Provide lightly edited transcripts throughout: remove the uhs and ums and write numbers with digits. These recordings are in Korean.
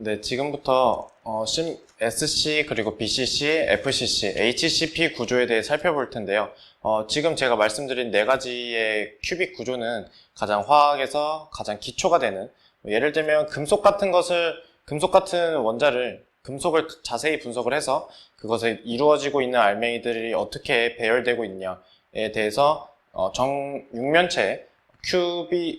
네, 지금부터 SC 그리고 BCC, FCC, HCP 구조에 대해 살펴볼 텐데요. 지금 제가 말씀드린 네 가지의 큐빅 구조는 가장 화학에서 가장 기초가 되는, 예를 들면 금속 같은 원자를 금속을 자세히 분석을 해서 그것에 이루어지고 있는 알맹이들이 어떻게 배열되고 있냐에 대해서 육면체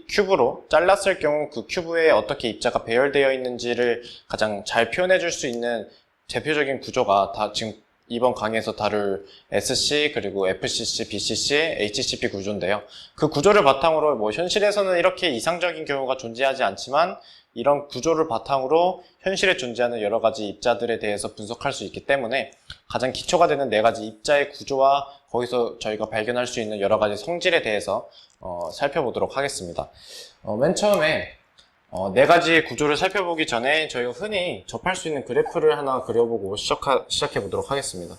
큐브로 잘랐을 경우 그 큐브에 어떻게 입자가 배열되어 있는지를 가장 잘 표현해 줄 수 있는 대표적인 구조가 다 지금 이번 강의에서 다룰 SC 그리고 FCC, BCC, HCP 구조인데요. 그 구조를 바탕으로 현실에서는 이렇게 이상적인 경우가 존재하지 않지만 이런 구조를 바탕으로 현실에 존재하는 여러 가지 입자들에 대해서 분석할 수 있기 때문에 가장 기초가 되는 네 가지 입자의 구조와 거기서 저희가 발견할 수 있는 여러 가지 성질에 대해서 살펴보도록 하겠습니다. 맨 처음에 네 가지의 구조를 살펴보기 전에 저희가 흔히 접할 수 있는 그래프를 하나 그려보고 시작해 보도록 하겠습니다.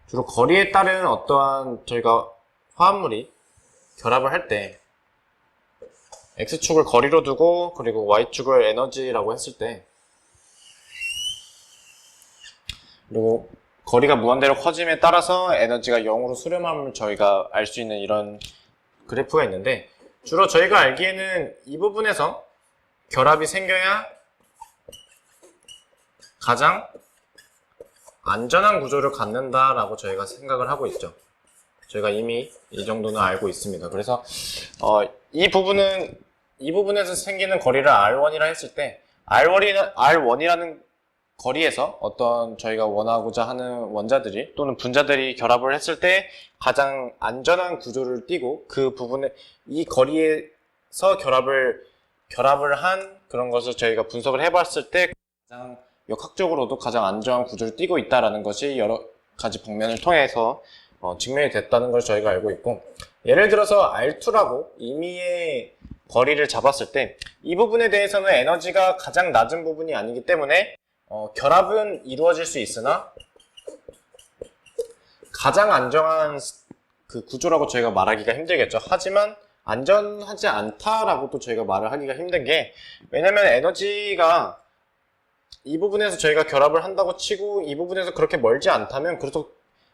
주로 거리에 따른 어떠한 저희가 화합물이 결합을 할 때 X축을 거리로 두고 그리고 Y축을 에너지라고 했을 때, 그리고 거리가 무한대로 커짐에 따라서 에너지가 0으로 수렴함을 저희가 알 수 있는 이런 그래프가 있는데, 주로 저희가 알기에는 이 부분에서 결합이 생겨야 가장 안전한 구조를 갖는다라고 저희가 생각을 하고 있죠. 저희가 이미 이 정도는 알고 있습니다. 그래서 이 부분에서 생기는 거리를 R1이라 했을 때 R1이라는 거리에서 어떤 저희가 원하고자 하는 원자들이 또는 분자들이 결합을 했을 때 가장 안전한 구조를 띠고, 그 부분에 이 거리에서 결합을 한 그런 것을 저희가 분석을 해봤을 때 가장 역학적으로도 가장 안전한 구조를 띠고 있다라는 것이 여러 가지 방면을 통해서 증명이 됐다는 걸 저희가 알고 있고, 예를 들어서 R2라고 임의의 거리를 잡았을 때 이 부분에 대해서는 에너지가 가장 낮은 부분이 아니기 때문에 결합은 이루어질 수 있으나 가장 안정한 그 구조라고 저희가 말하기가 힘들겠죠. 하지만 안전하지 않다라고도 저희가 말을 하기가 힘든 게, 왜냐면 에너지가 이 부분에서 저희가 결합을 한다고 치고 이 부분에서 그렇게 멀지 않다면 그래도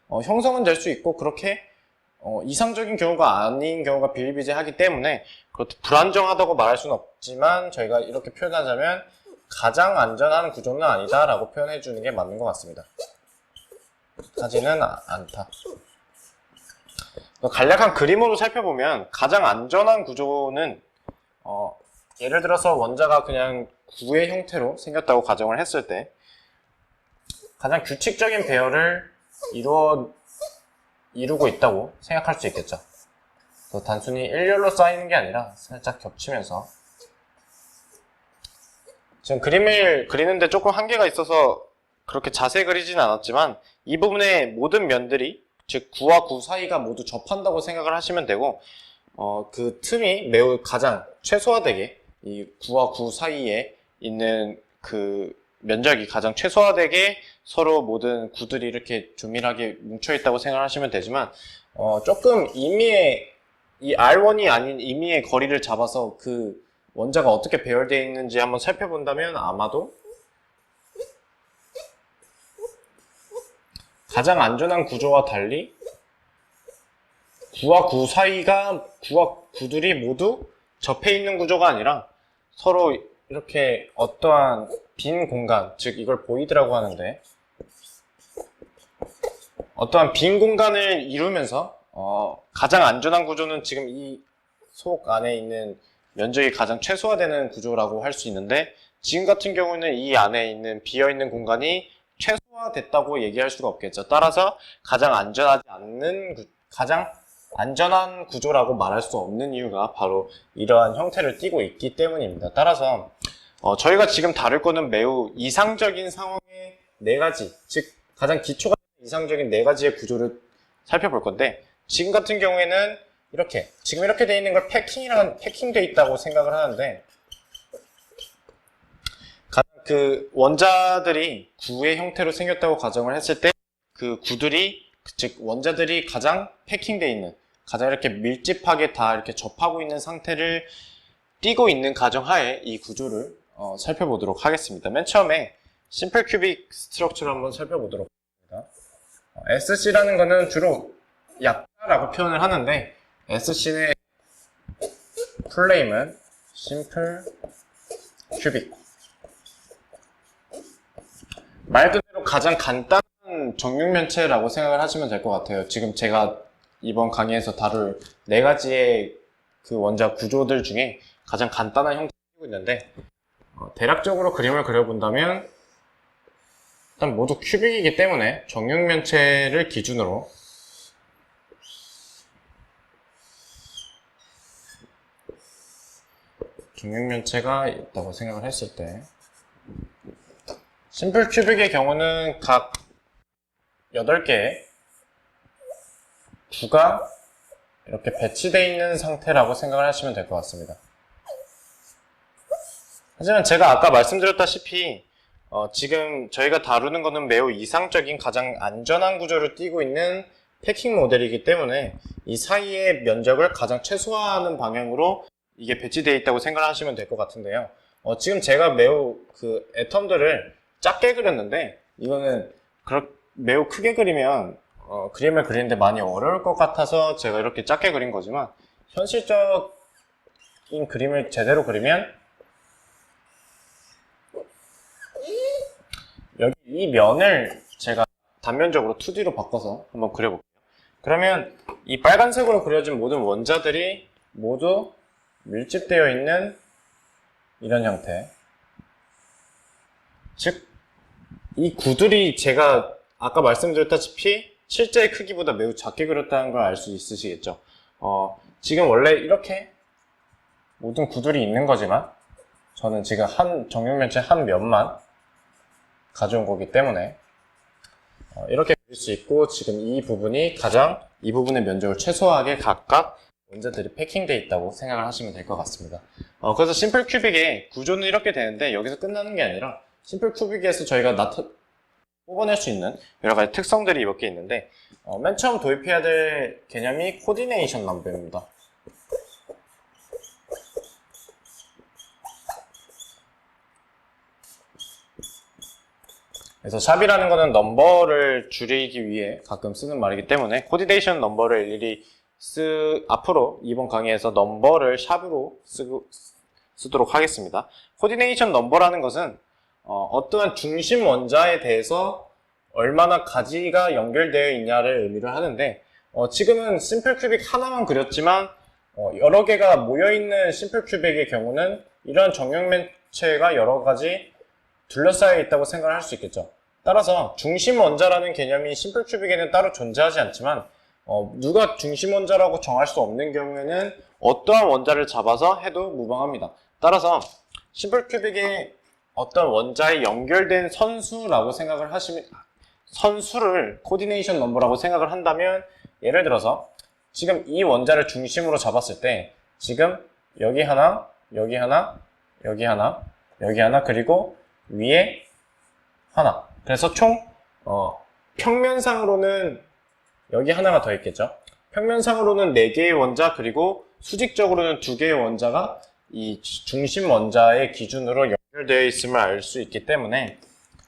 형성은 될 수 있고, 그렇게 이상적인 경우가 아닌 경우가 비일비재하기 때문에 그렇게 불안정하다고 말할 수는 없지만 저희가 이렇게 표현하자면 가장 안전한 구조는 아니다라고 표현해 주는 게 맞는 것 같습니다. 하지는 않다. 간략한 그림으로 살펴보면 가장 안전한 구조는 예를 들어서 원자가 그냥 구의 형태로 생겼다고 가정을 했을 때 가장 규칙적인 배열을 이루고 있다고 생각할 수 있겠죠. 단순히 일렬로 쌓이는 게 아니라 살짝 겹치면서, 지금 그림을 그리는데 조금 한계가 있어서 그렇게 자세히 그리진 않았지만 이 부분의 모든 면들이, 즉 구와 구 사이가 모두 접한다고 생각을 하시면 되고, 그 틈이 매우 가장 최소화되게, 이 구와 구 사이에 있는 그 면적이 가장 최소화되게 서로 모든 구들이 이렇게 조밀하게 뭉쳐있다고 생각하시면 되지만, 조금 이 R1이 아닌 임의의 거리를 잡아서 그 원자가 어떻게 배열되어 있는지 한번 살펴본다면 아마도 가장 안전한 구조와 달리 구와 구들이 모두 접해 있는 구조가 아니라 서로 이렇게 어떠한 빈 공간, 즉 이걸 보이드라고 하는데, 어떠한 빈 공간을 이루면서 가장 안전한 구조는 지금 이 속 안에 있는 면적이 가장 최소화되는 구조라고 할 수 있는데, 지금 같은 경우는 이 안에 있는 비어있는 공간이 최소화됐다고 얘기할 수가 없겠죠. 따라서 가장 안전한 구조라고 말할 수 없는 이유가 바로 이러한 형태를 띠고 있기 때문입니다. 따라서 저희가 지금 다룰 거는 매우 이상적인 상황의 네 가지, 즉 가장 기초가 이상적인 네 가지의 구조를 살펴볼 건데, 지금 같은 경우에는 지금 이렇게 되어 있는 걸 패킹되어 있다고 생각을 하는데, 그 원자들이 구의 형태로 생겼다고 가정을 했을 때 그 구들이, 즉 원자들이 가장 패킹되어 있는, 가장 이렇게 밀집하게 다 이렇게 접하고 있는 상태를 띄고 있는 가정하에 이 구조를 살펴보도록 하겠습니다. 맨 처음에 심플 큐빅 스트럭처를 한번 살펴보도록 하겠습니다. SC라는 거는 주로 얕다라고 표현을 하는데, SC의 풀네임은 심플 큐빅. 말 그대로 가장 간단한 정육면체라고 생각을 하시면 될 것 같아요. 지금 제가 이번 강의에서 다룰 4가지의 그 원자 구조들 중에 가장 간단한 형태를 띄고 있는데, 대략적으로 그림을 그려본다면 일단 모두 큐빅이기 때문에 정육면체를 기준으로 정육면체가 있다고 생각을 했을 때, 심플 큐빅의 경우는 각 8개의 구가 이렇게 배치되어 있는 상태라고 생각을 하시면 될 것 같습니다. 하지만 제가 아까 말씀드렸다시피 지금 저희가 다루는 것은 매우 이상적인 가장 안전한 구조를 띠고 있는 패킹 모델이기 때문에 이 사이의 면적을 가장 최소화하는 방향으로 이게 배치되어 있다고 생각을 하시면 될 것 같은데요. 지금 제가 매우 그 애텀들을 작게 그렸는데, 이거는 매우 크게 그리면 그림을 그리는데 많이 어려울 것 같아서 제가 이렇게 작게 그린 거지만, 현실적인 그림을 제대로 그리면 여기 이 면을 제가 단면적으로 2D로 바꿔서 한번 그려볼게요. 그러면 이 빨간색으로 그려진 모든 원자들이 모두 밀집되어 있는 이런 형태. 즉, 이 구들이 제가 아까 말씀드렸다시피 실제의 크기보다 매우 작게 그렸다는 걸 알 수 있으시겠죠. 지금 원래 이렇게 모든 구들이 있는 거지만 저는 지금 한 정육면체 한 면만 가져온 거기 때문에 이렇게 그릴 수 있고, 지금 이 부분이 이 부분의 면적을 최소화하게 각각 원자들이 패킹되어 있다고 생각을 하시면 될 것 같습니다. 그래서 심플 큐빅의 구조는 이렇게 되는데, 여기서 끝나는 게 아니라 심플 큐빅에서 저희가 뽑아낼 수 있는 여러 가지 특성들이 몇 개 있는데, 맨 처음 도입해야 될 개념이 코디네이션 넘버입니다. 그래서 샵이라는 거는 넘버를 줄이기 위해 가끔 쓰는 말이기 때문에 코디네이션 넘버를 일일이 앞으로 이번 강의에서 넘버를 샵으로 쓰도록 하겠습니다. 코디네이션 넘버라는 것은 어떠한 중심 원자에 대해서 얼마나 가지가 연결되어 있냐를 의미를 하는데, 지금은 심플 큐빅 하나만 그렸지만 여러 개가 모여있는 심플 큐빅의 경우는 이러한 정육면체가 여러 가지 둘러싸여 있다고 생각을 할 수 있겠죠. 따라서 중심 원자라는 개념이 심플 큐빅에는 따로 존재하지 않지만, 누가 중심 원자라고 정할 수 없는 경우에는 어떠한 원자를 잡아서 해도 무방합니다. 따라서 심플 큐빅에 어떤 원자에 연결된 선수라고 생각을 하시면, 선수를 코디네이션 넘버라고 생각을 한다면, 예를 들어서 지금 이 원자를 중심으로 잡았을 때 지금 여기 하나, 여기 하나, 여기 하나, 여기 하나, 그리고 위에 하나. 그래서 총 평면상으로는 여기 하나가 더 있겠죠. 평면상으로는 4개의 원자, 그리고 수직적으로는 2개의 원자가 이 중심 원자의 기준으로 연결되어 있음을 알 수 있기 때문에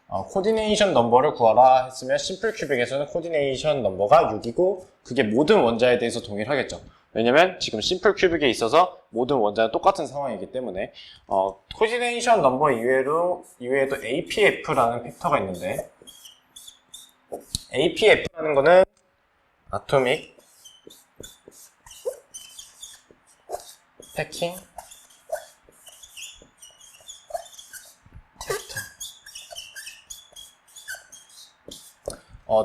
코디네이션 넘버를 구하라 했으면 심플 큐빅에서는 코디네이션 넘버가 6이고 그게 모든 원자에 대해서 동일하겠죠. 왜냐면 지금 심플 큐빅에 있어서 모든 원자는 똑같은 상황이기 때문에. 코디네이션 넘버 이외에도 APF라는 팩터가 있는데, APF라는 거는 아토믹 패킹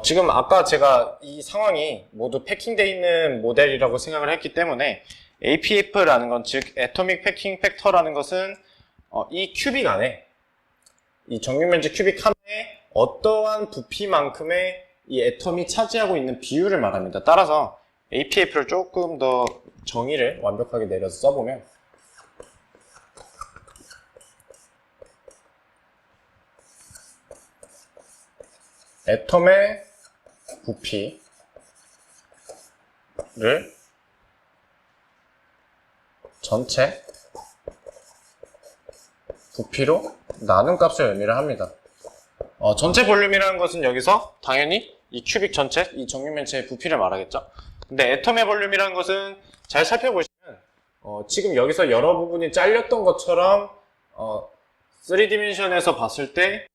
지금 아까 제가 이 상황이 모두 패킹되어 있는 모델이라고 생각을 했기 때문에 APF라는 건, 즉 애토믹 패킹 팩터라는 것은 이 큐빅 안에, 이 정육면체 큐빅 하나에 어떠한 부피만큼의 이 애텀이 차지하고 있는 비율을 말합니다. 따라서 APF를 조금 더 정의를 완벽하게 내려서 써보면, 애텀의 부피를 전체 부피로 나눈 값을 의미를 합니다. 전체 볼륨이라는 것은 여기서 당연히 이 큐빅 전체, 이 정육면체의 부피를 말하겠죠. 근데 애텀의 볼륨이라는 것은 잘 살펴보시면 지금 여기서 여러 부분이 잘렸던 것처럼 3디멘션에서 봤을 때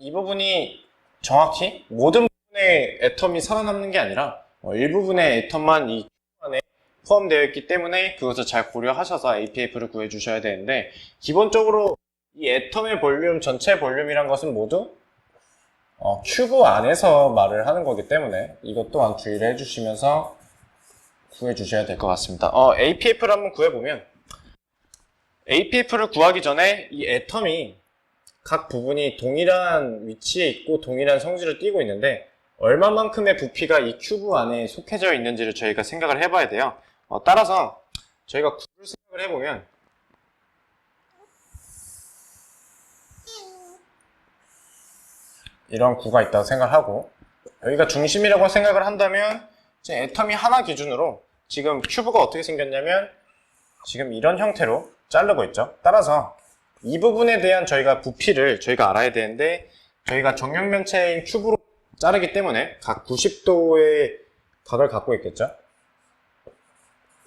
이 부분이 정확히 모든 부분의 애텀이 살아남는 게 아니라 일부분의 애텀만 이 큐브 안에 포함되어 있기 때문에 그것을 잘 고려하셔서 APF를 구해주셔야 되는데, 기본적으로 이 애텀의 볼륨, 전체 볼륨이란 것은 모두 큐브 안에서 말을 하는 거기 때문에 이것 또한 주의를 해주시면서 구해주셔야 될 것 같습니다. APF를 한번 구해보면, APF를 구하기 전에 이 애텀이 각 부분이 동일한 위치에 있고 동일한 성질을 띠고 있는데 얼마만큼의 부피가 이 큐브 안에 속해져 있는지를 저희가 생각을 해봐야 돼요. 따라서 저희가 구를 생각을 해보면, 이런 구가 있다고 생각하고 여기가 중심이라고 생각을 한다면 이제 애텀이 하나 기준으로 지금 큐브가 어떻게 생겼냐면 지금 이런 형태로 자르고 있죠. 따라서 이 부분에 대한 저희가 부피를 저희가 알아야 되는데, 저희가 정육면체인 큐브로 자르기 때문에 각 90도의 각을 갖고 있겠죠.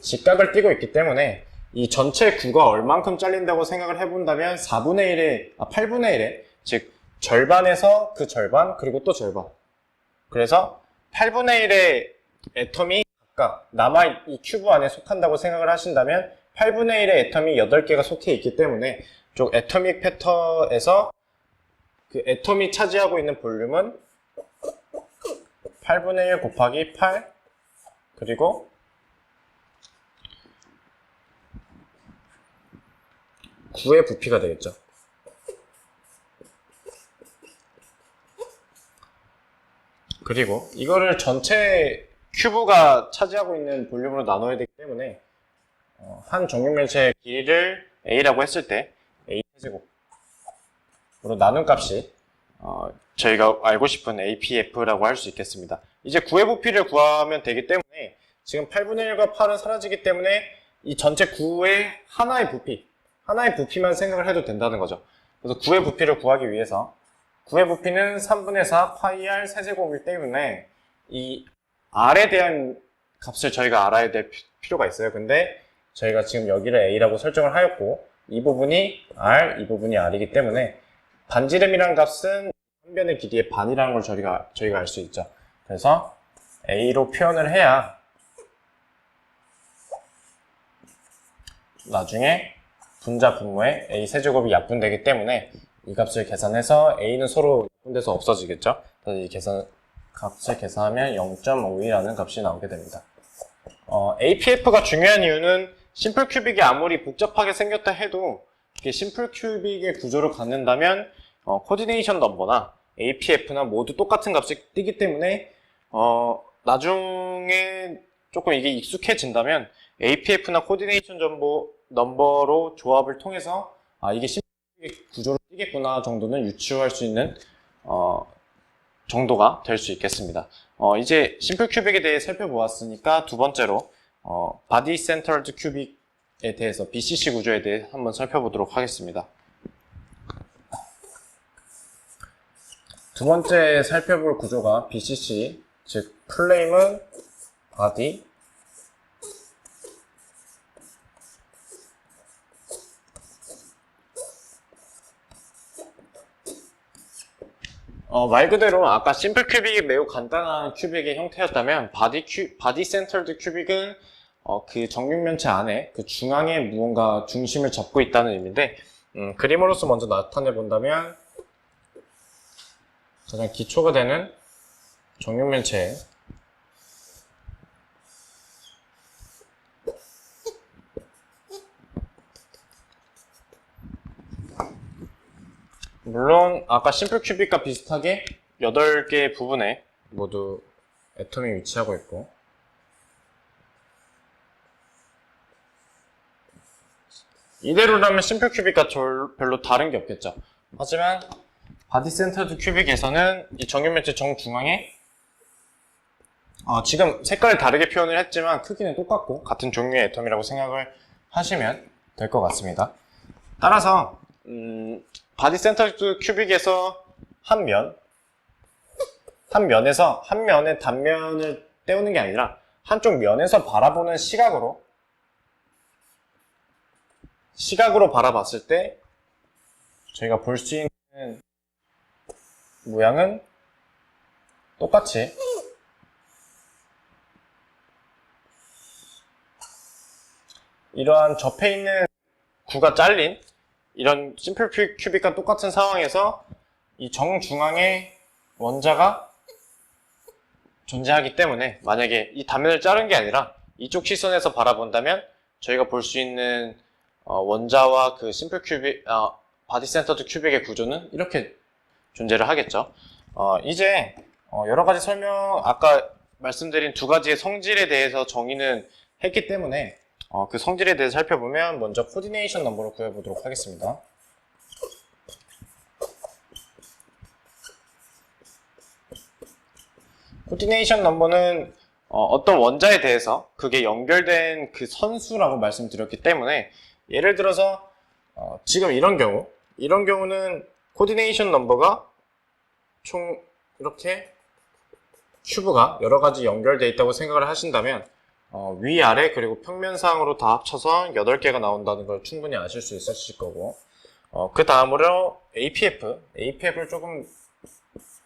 직각을 띠고 있기 때문에 이 전체 구가 얼만큼 잘린다고 생각을 해본다면 8분의 1에 즉 절반에서 그 절반 그리고 또 절반, 그래서 8분의 1의 애텀이 각각 이 큐브 안에 속한다고 생각을 하신다면 8분의 1의 애텀이 8개가 속해 있기 때문에 쪽 애토믹 패터에서 그 애톰이 차지하고 있는 볼륨은 8분의 1 곱하기 8 그리고 9의 부피가 되겠죠. 그리고 이거를 전체 큐브가 차지하고 있는 볼륨으로 나눠야 되기 때문에 한 정육면체의 길이를 A라고 했을 때 A제곱으로 나눈 값이 저희가 알고 싶은 APF라고 할 수 있겠습니다. 이제 9의 부피를 구하면 되기 때문에 지금 8분의 1과 8은 사라지기 때문에 이 전체 9의 하나의 부피만 생각을 해도 된다는 거죠. 그래서 9의 부피를 구하기 위해서 9의 부피는 3분의 4 파이 r 세제곱이기 때문에 이 r에 대한 값을 저희가 알아야 될 필요가 있어요. 근데 저희가 지금 여기를 A라고 설정을 하였고 이 부분이 R, 이 부분이 R이기 때문에 반지름이라는 값은 한 변의 길이의 반이라는 걸 저희가 알 수 있죠. 그래서 A로 표현을 해야 나중에 분자 분모에 A 세제곱이 약분되기 때문에 이 값을 계산해서 A는 서로 약분돼서 없어지겠죠. 그래서 이 값을 계산하면 0.52라는 값이 나오게 됩니다. APF가 중요한 이유는 심플 큐빅이 아무리 복잡하게 생겼다 해도 이게 심플 큐빅의 구조를 갖는다면 코디네이션 넘버나 APF나 모두 똑같은 값이 뜨기 때문에 나중에 조금 이게 익숙해진다면 APF나 코디네이션 넘버로 조합을 통해서 이게 심플 큐빅 구조로 뜨겠구나 정도는 유추할 수 있는 정도가 될 수 있겠습니다. 이제 심플 큐빅에 대해 살펴보았으니까 두 번째로 바디 센터드 큐빅에 대해서 BCC 구조에 대해 한번 살펴보도록 하겠습니다. 두 번째 살펴볼 구조가 BCC, 즉 플레임은 바디, 말 그대로 아까 심플 큐빅이 매우 간단한 큐빅의 형태였다면 바디 센터드 큐빅은 그 정육면체 안에 그 중앙에 무언가 중심을 잡고 있다는 의미인데, 그림으로서 먼저 나타내 본다면 가장 기초가 되는 정육면체 물론 아까 심플 큐빅과 비슷하게 8개의 부분에 모두 애톰이 위치하고 있고, 이대로라면 심플 큐빅과 별로 다른 게 없겠죠. 하지만 바디 센터드 큐빅에서는 이 정육면체 정중앙에 지금 색깔을 다르게 표현을 했지만 크기는 똑같고 같은 종류의 애톰이라고 생각을 하시면 될 것 같습니다. 따라서 바디 센터드 큐빅에서 한 면에서 한 면의 단면을 떼우는 게 아니라 한쪽 면에서 바라보는 시각으로 바라봤을 때 저희가 볼 수 있는 모양은 똑같이 이러한 접해 있는 구가 잘린 이런 심플 큐빅과 똑같은 상황에서 이 정중앙에 원자가 존재하기 때문에 만약에 이 단면을 자른 게 아니라 이쪽 시선에서 바라본다면 저희가 볼 수 있는 원자와 그 심플 큐빅, 바디 센터드 큐빅의 구조는 이렇게 존재를 하겠죠. 이제 여러 가지 아까 말씀드린 두 가지의 성질에 대해서 정의는 했기 때문에 그 성질에 대해서 살펴보면 먼저 코디네이션 넘버를 구해보도록 하겠습니다. 코디네이션 넘버는 어떤 원자에 대해서 그게 연결된 그 선수라고 말씀드렸기 때문에 예를 들어서 지금 이런 경우는 코디네이션 넘버가 총 이렇게 큐브가 여러 가지 연결되어 있다고 생각을 하신다면 위아래 그리고 평면상으로 다 합쳐서 8개가 나온다는 걸 충분히 아실 수 있으실 거고 그 다음으로 APF를 조금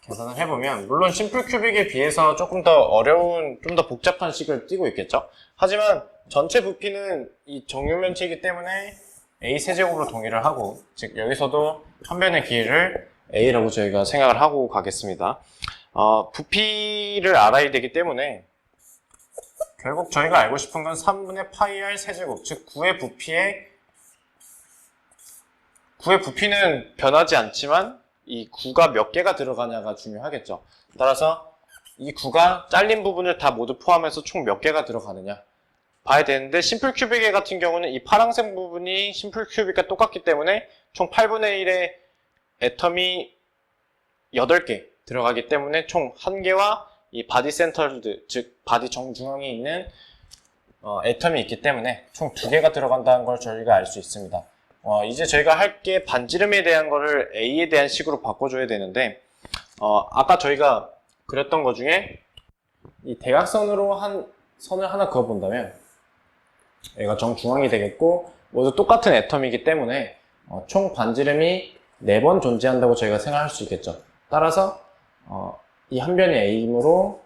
계산을 해보면 물론 심플 큐빅에 비해서 조금 더 어려운 좀 더 복잡한 식을 띠고 있겠죠. 하지만 전체 부피는 이 정육면체이기 때문에 A 세제곱으로 동일을 하고 즉 여기서도 한 변의 길이를 A라고 저희가 생각을 하고 가겠습니다. 부피를 알아야 되기 때문에 결국 저희가 알고 싶은 건 3분의 파이 R 세제곱, 즉 구의 부피는 변하지 않지만 이 구가 몇 개가 들어가냐가 중요하겠죠. 따라서 이 구가 잘린 부분을 다 모두 포함해서 총 몇 개가 들어가느냐 봐야 되는데 심플 큐빅 같은 경우는 이 파란색 부분이 심플 큐빅과 똑같기 때문에 총 8분의 1의 애텀이 8개 들어가기 때문에 총 1개와 이 바디 센터드, 즉 바디 정중앙에 있는 애텀이 있기 때문에 총 2개가 들어간다는 걸 저희가 알 수 있습니다. 이제 저희가 할 게 반지름에 대한 거를 A에 대한 식으로 바꿔줘야 되는데 아까 저희가 그렸던 것 중에 이 대각선으로 한 선을 하나 그어본다면 얘가 정중앙이 되겠고 모두 똑같은 애텀이기 때문에 총 반지름이 4번 존재한다고 저희가 생각할 수 있겠죠. 따라서 이 한 변이 A이므로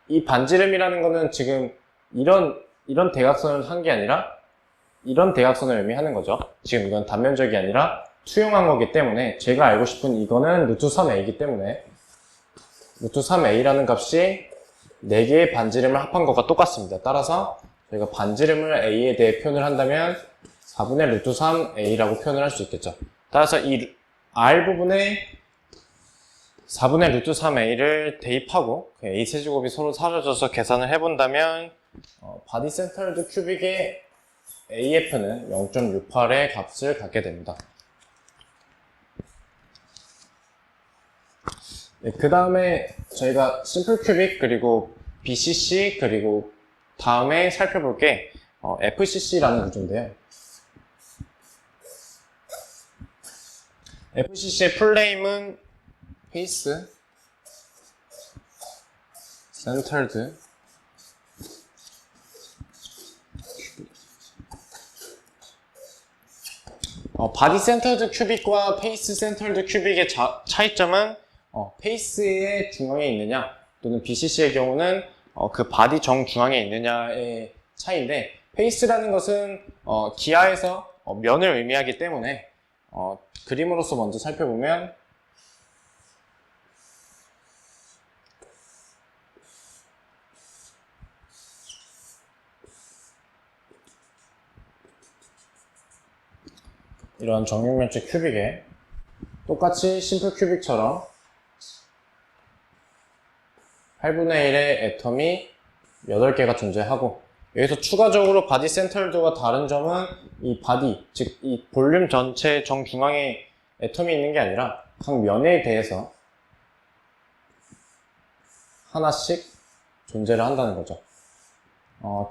이 반지름이라는 거는 지금 이런 대각선을 한 게 아니라 이런 대각선을 의미하는 거죠. 지금 이건 단면적이 아니라 투영한 거기 때문에 제가 알고 싶은 이거는 루트 3a이기 때문에 루트 3a라는 값이 4개의 반지름을 합한 것과 똑같습니다. 따라서 저희가 반지름을 a에 대해 표현을 한다면 4분의 루트 3a라고 표현을 할 수 있겠죠. 따라서 이 r 부분에 4분의 루트 3a를 대입하고 그 a 세제곱이 서로 사라져서 계산을 해본다면 바디 센터드 큐빅의 AF는 0.68의 값을 갖게 됩니다. 네, 그 다음에 저희가 심플 큐빅 그리고 BCC 그리고 다음에 살펴볼 게 FCC라는 구조인데요. FCC의 풀네임은 페이스 센터드 바디 센터드 큐빅과 페이스 센터드 큐빅의 차이점은 페이스의 중앙에 있느냐 또는 BCC의 경우는 그 바디 정중앙에 있느냐의 차이인데 페이스라는 것은 기하에서 면을 의미하기 때문에 그림으로서 먼저 살펴보면 이런 정육면체 큐빅에 똑같이 심플 큐빅처럼 8분의 1의 애텀이 8개가 존재하고 여기서 추가적으로 바디 센터드와 다른 점은 이 바디, 즉 이 볼륨 전체 정중앙에 애텀이 있는 게 아니라 각 면에 대해서 하나씩 존재를 한다는 거죠.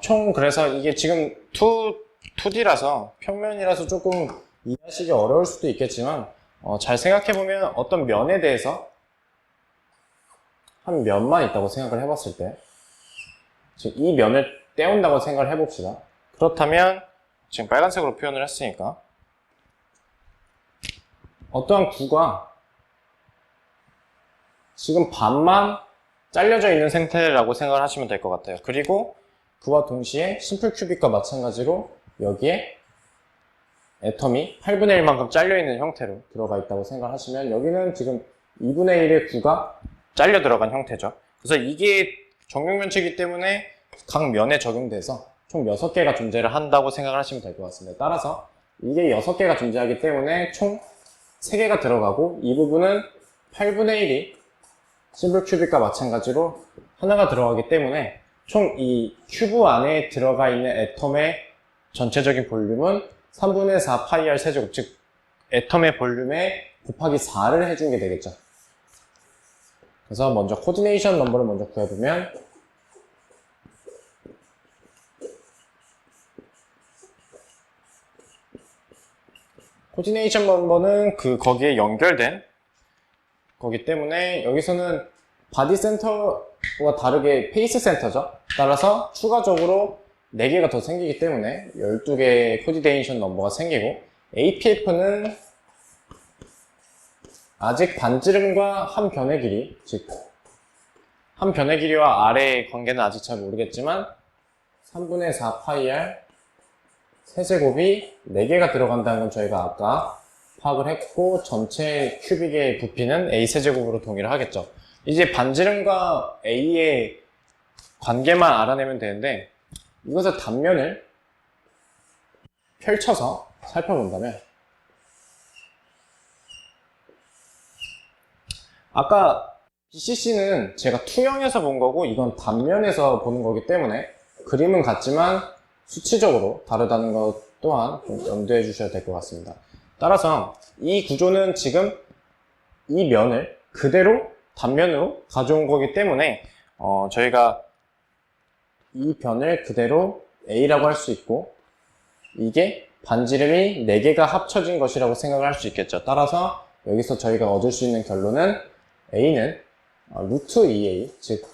총 그래서 이게 지금 2D라서 평면이라서 조금 이해하시기 어려울 수도 있겠지만 잘 생각해보면 어떤 면에 대해서 한 면만 있다고 생각을 해봤을 때 즉 이 면을 떼온다고 생각을 해봅시다. 그렇다면 지금 빨간색으로 표현을 했으니까 어떠한 구가 지금 반만 잘려져 있는 상태라고 생각을 하시면 될 것 같아요. 그리고 그와 동시에 심플 큐빅과 마찬가지로 여기에 애텀이 8분의 1만큼 잘려있는 형태로 들어가 있다고 생각하시면 여기는 지금 2분의 1의 구가 잘려 들어간 형태죠. 그래서 이게 정육면체이기 때문에 각 면에 적용돼서 총 6개가 존재를 한다고 생각을 하시면 될 것 같습니다. 따라서 이게 6개가 존재하기 때문에 총 3개가 들어가고 이 부분은 8분의 1이 심플 큐빅과 마찬가지로 하나가 들어가기 때문에 총 이 큐브 안에 들어가 있는 애텀의 전체적인 볼륨은 3분의 4 파이 r 세제곱, 즉 애텀의 볼륨에 곱하기 4를 해준 게 되겠죠. 그래서 먼저 코디네이션 넘버를 먼저 구해보면 코디네이션 넘버는 거기에 연결된 거기 때문에 여기서는 바디 센터와 다르게 페이스 센터죠. 따라서 추가적으로 4개가 더 생기기 때문에 12개의 코디네이션 넘버가 생기고 APF는 아직 반지름과 한 변의 길이, 즉 한 변의 길이와 아래의 관계는 아직 잘 모르겠지만 3분의 4 파이 r 세제곱이 4개가 들어간다는 건 저희가 아까 파악을 했고 전체 큐빅의 부피는 A 세제곱으로 동의를 하겠죠. 이제 반지름과 A의 관계만 알아내면 되는데 이것의 단면을 펼쳐서 살펴본다면 아까 BCC는 제가 투영해서 본 거고 이건 단면에서 보는 거기 때문에 그림은 같지만 수치적으로 다르다는 것 또한 좀 염두해 주셔야 될 것 같습니다. 따라서 이 구조는 지금 이 면을 그대로 단면으로 가져온 거기 때문에 저희가 이 변을 그대로 A라고 할 수 있고 이게 반지름이 4개가 합쳐진 것이라고 생각을 할 수 있겠죠. 따라서 여기서 저희가 얻을 수 있는 결론은 A는 루트 2A, 즉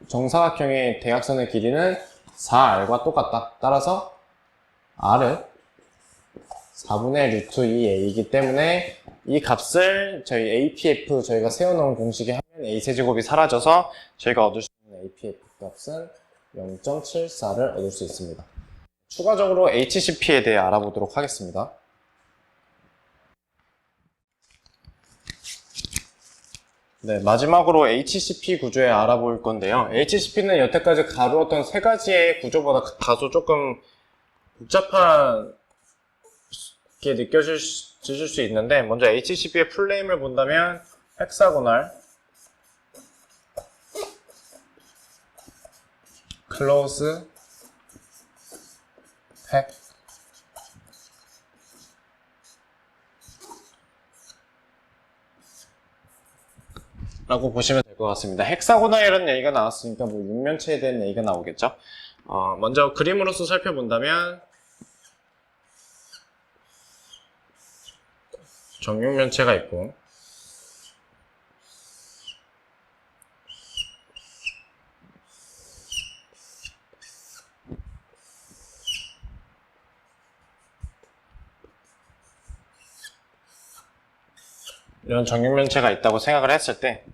정사각형의 대각선의 길이는 4R과 똑같다. 따라서 R은 4분의 루트 2A이기 때문에 이 값을 저희 APF 저희가 세워놓은 공식에 하면 A세제곱이 사라져서 저희가 얻을 수 있는 APF 값은 0.74를 얻을 수 있습니다. 추가적으로 HCP에 대해 알아보도록 하겠습니다. 네, 마지막으로 HCP 구조에 알아볼 건데요. HCP는 여태까지 다루었던 3가지의 구조보다 다소 조금 복잡하게 느껴질 수 있는데 먼저 HCP의 풀네임을 본다면 헥사고널, 클로즈, 팩, 라고 보시면 될 것 같습니다. 헥사고널이라는 얘기가 나왔으니까 뭐 육면체에 대한 얘기가 나오겠죠. 먼저 그림으로서 살펴본다면 정육면체가 있고 이런 정육면체가 있다고 생각을 했을 때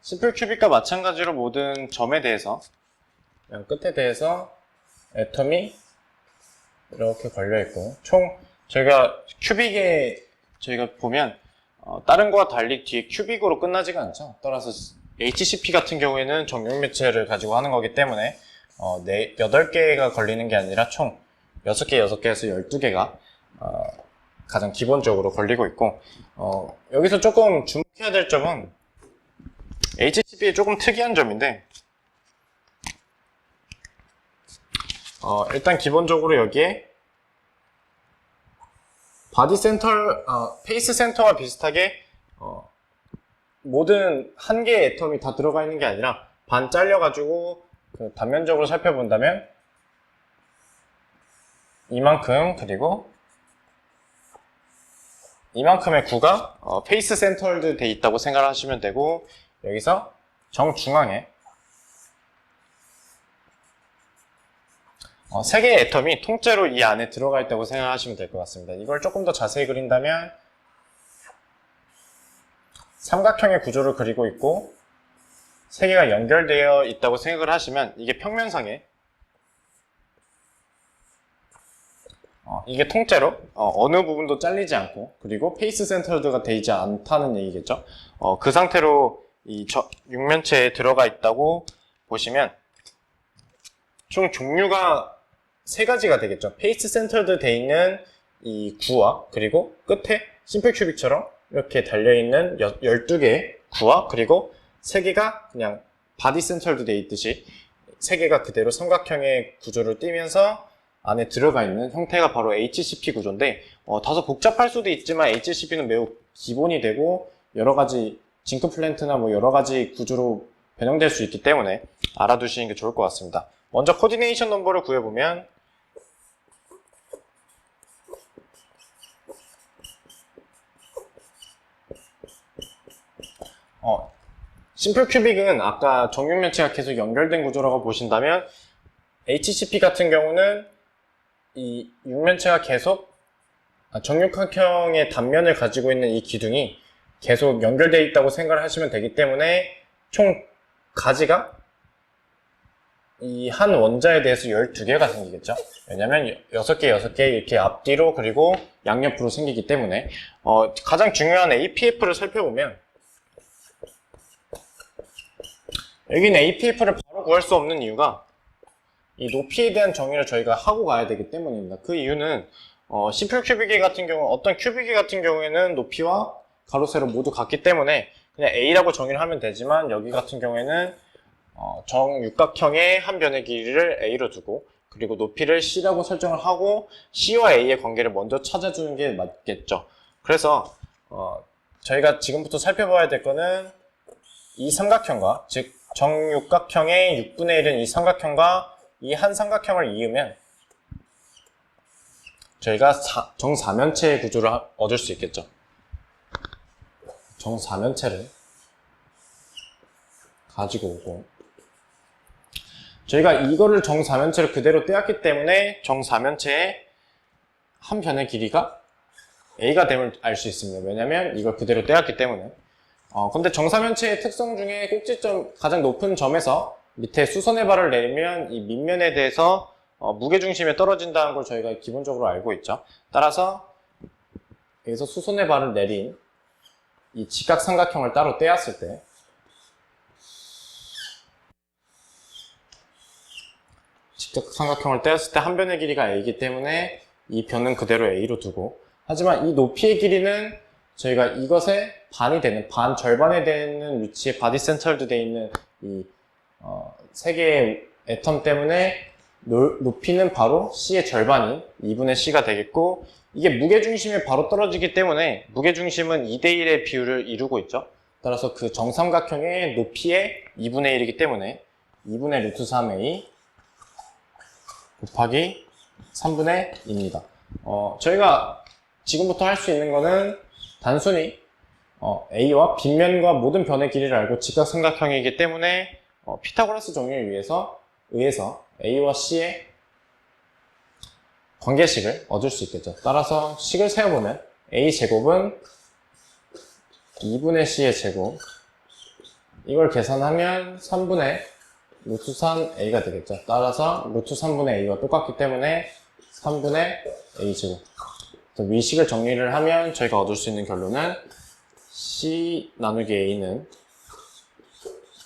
심플 큐빅과 마찬가지로 모든 점에 대해서 끝에 대해서 애텀이 이렇게 걸려있고 총 저희가 큐빅에 저희가 보면 다른 거와 달리 뒤에 큐빅으로 끝나지가 않죠. 따라서 HCP 같은 경우에는 정육면체를 가지고 하는 거기 때문에 8개가 걸리는 게 아니라 총 6개, 6개에서 12개가 가장 기본적으로 걸리고 있고 여기서 조금 주목해야 될 점은 HCP의 조금 특이한 점인데 일단 기본적으로 여기에 바디 센터, 페이스 센터와 비슷하게 모든 한 개의 애텀이 다 들어가 있는 게 아니라 반 잘려가지고 단면적으로 살펴본다면 이만큼 그리고 이만큼의 구가 페이스 센터드 돼 있다고 생각하시면 되고, 여기서 정중앙에 세 개의 애텀이 통째로 이 안에 들어가 있다고 생각하시면 될 것 같습니다. 이걸 조금 더 자세히 그린다면 삼각형의 구조를 그리고 있고 세 개가 연결되어 있다고 생각을 하시면 이게 평면상에 이게 통째로 어느 부분도 잘리지 않고 그리고 페이스 센터드가 되지 않다는 얘기겠죠. 그 상태로 이 육면체에 들어가 있다고 보시면 총 종류가 세 가지가 되겠죠. 페이스 센터드 돼 있는 이 구와 그리고 끝에 심플 큐빅처럼 이렇게 달려있는 12개의 구와 그리고 3개가 그냥 바디 센터드 돼 있듯이 3개가 그대로 삼각형의 구조를 띠면서 안에 들어가 있는 형태가 바로 HCP 구조인데 다소 복잡할 수도 있지만 HCP는 매우 기본이 되고 여러가지 징크 플랜트나 뭐 여러가지 구조로 변형될 수 있기 때문에 알아두시는 게 좋을 것 같습니다. 먼저 코디네이션 넘버를 구해보면 심플 큐빅은 아까 정육면체가 계속 연결된 구조라고 보신다면 HCP 같은 경우는 이 육면체가 계속 정육각형의 단면을 가지고 있는 이 기둥이 계속 연결되어 있다고 생각을 하시면 되기 때문에 총 가지가 이 한 원자에 대해서 12개가 생기겠죠. 왜냐면 6개, 6개 이렇게 앞뒤로 그리고 양옆으로 생기기 때문에 가장 중요한 APF를 살펴보면 여기는 APF를 바로 구할 수 없는 이유가 이 높이에 대한 정의를 저희가 하고 가야 되기 때문입니다. 그 이유는 심플 큐빅이 같은 경우 어떤 큐빅이 같은 경우에는 높이와 가로 세로 모두 같기 때문에 그냥 A라고 정의를 하면 되지만 여기 같은 경우에는 정육각형의 한 변의 길이를 A로 두고 그리고 높이를 C라고 설정을 하고 C와 A의 관계를 먼저 찾아주는 게 맞겠죠. 그래서 저희가 지금부터 살펴봐야 될 거는 이 삼각형과 즉 정육각형의 6분의 1은 이 삼각형과 이 한 삼각형을 이으면 저희가 정사면체의 구조를 얻을 수 있겠죠. 정사면체를 가지고 오고 저희가 이거를 정사면체를 그대로 떼었기 때문에 정사면체의 한 변의 길이가 A가 됨을 알 수 있습니다. 왜냐면 이걸 그대로 떼었기 때문에. 근데 정사면체의 특성 중에 꼭지점 가장 높은 점에서 밑에 수선의 발을 내리면 이 밑면에 대해서 무게중심에 떨어진다는 걸 저희가 기본적으로 알고 있죠. 따라서 여기서 수선의 발을 내린 이 직각삼각형을 따로 떼었을 때 직각삼각형을 떼었을 때 한 변의 길이가 A이기 때문에 이 변은 그대로 A로 두고 하지만 이 높이의 길이는 저희가 이것의 반이 되는 절반에 되는 위치에 바디 센터드 되어 있는 이 세 개의 애텀 때문에 높이는 바로 C의 절반인 2분의 C가 되겠고 이게 무게중심이 바로 떨어지기 때문에 무게중심은 2대1의 비율을 이루고 있죠. 따라서 그 정삼각형의 높이의 2분의 1이기 때문에 2분의 루트 3A 곱하기 3분의 2입니다. 저희가 지금부터 할 수 있는 거는 단순히 A와 빗면과 모든 변의 길이를 알고 직각삼각형이기 때문에 피타고라스 정리를 의해서 A와 C의 관계식을 얻을 수 있겠죠. 따라서 식을 세어보면 A제곱은 2분의 C의 제곱 이걸 계산하면 3분의 루트 3A가 되겠죠. 따라서 루트 3분의 A와 똑같기 때문에 3분의 A제곱 위식을 정리를 하면 저희가 얻을 수 있는 결론은 C 나누기 A는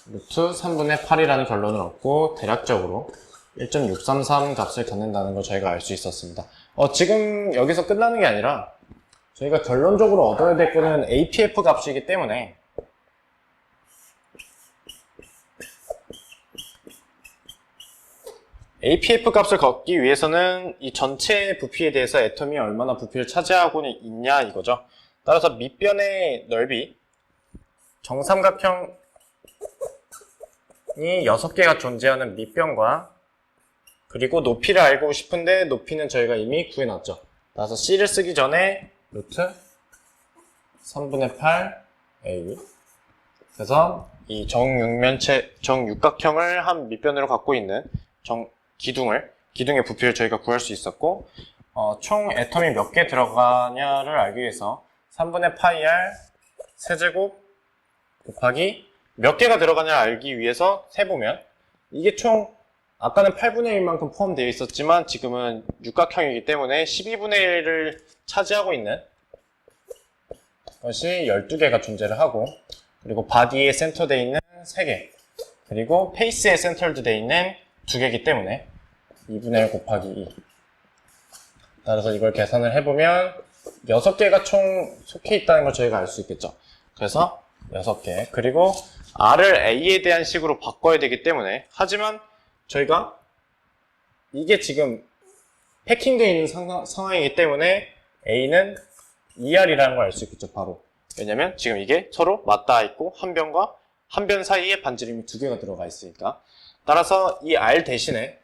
루트 3분의 8이라는 결론을 얻고 대략적으로 1.633 값을 갖는다는 걸 저희가 알 수 있었습니다. 지금 여기서 끝나는 게 아니라 저희가 결론적으로 얻어야 될 거는 APF 값이기 때문에 APF 값을 걷기 위해서는 이 전체 부피에 대해서 애텀이 얼마나 부피를 차지하고 있냐 이거죠. 따라서 밑변의 넓이 정삼각형이 6개가 존재하는 밑변과 그리고 높이를 알고 싶은데 높이는 저희가 이미 구해놨죠. 따라서 C를 쓰기 전에 루트 3분의 8 A. 그래서 이 정육각형을 한 밑변으로 갖고 있는 기둥의 부피를 저희가 구할 수 있었고, 총 애텀이 몇 개 들어가냐를 알기 위해서 3분의 파이 R 세제곱 곱하기 몇 개가 들어가냐를 알기 위해서 세보면, 이게 총 아까는 8분의 1만큼 포함되어 있었지만 지금은 육각형이기 때문에 12분의 1을 차지하고 있는 것이 12개가 존재를 하고, 그리고 바디에 센터되어 있는 3개, 그리고 페이스에 센터되어 있는 2개이기 때문에 2분의 1 곱하기 2. 따라서 이걸 계산을 해보면 6개가 총 속해 있다는 걸 저희가 알 수 있겠죠. 그래서 6개. 그리고 R을 A에 대한 식으로 바꿔야 되기 때문에, 하지만 저희가 이게 지금 패킹되어 있는 상황이기 때문에 A는 2R이라는 걸 알 수 있겠죠, 바로. 왜냐면 지금 이게 서로 맞닿아 있고 한 변과 한 변 사이에 반지름이 2개가 들어가 있으니까. 따라서 이 R 대신에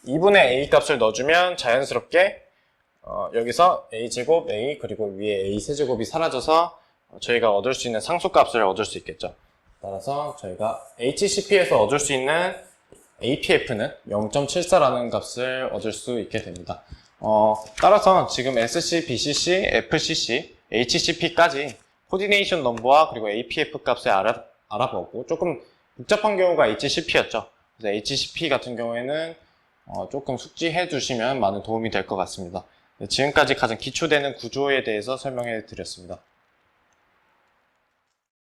2분의 A 값을 넣어주면 자연스럽게 여기서 A제곱 A 그리고 위에 A 세제곱이 사라져서 저희가 얻을 수 있는 상수값을 얻을 수 있겠죠. 따라서 저희가 HCP에서 얻을 수 있는 APF는 0.74라는 gat을 얻을 수 있게 됩니다. 따라서 지금 SC, BCC, FCC, HCP까지 코디네이션 넘버와 그리고 APF 값을 알아보고, 조금 복잡한 경우가 HCP였죠. 그래서 HCP 같은 경우에는 조금 숙지해 두시면 많은 도움이 될 것 같습니다. 지금까지 가장 기초되는 구조에 대해서 설명해 드렸습니다.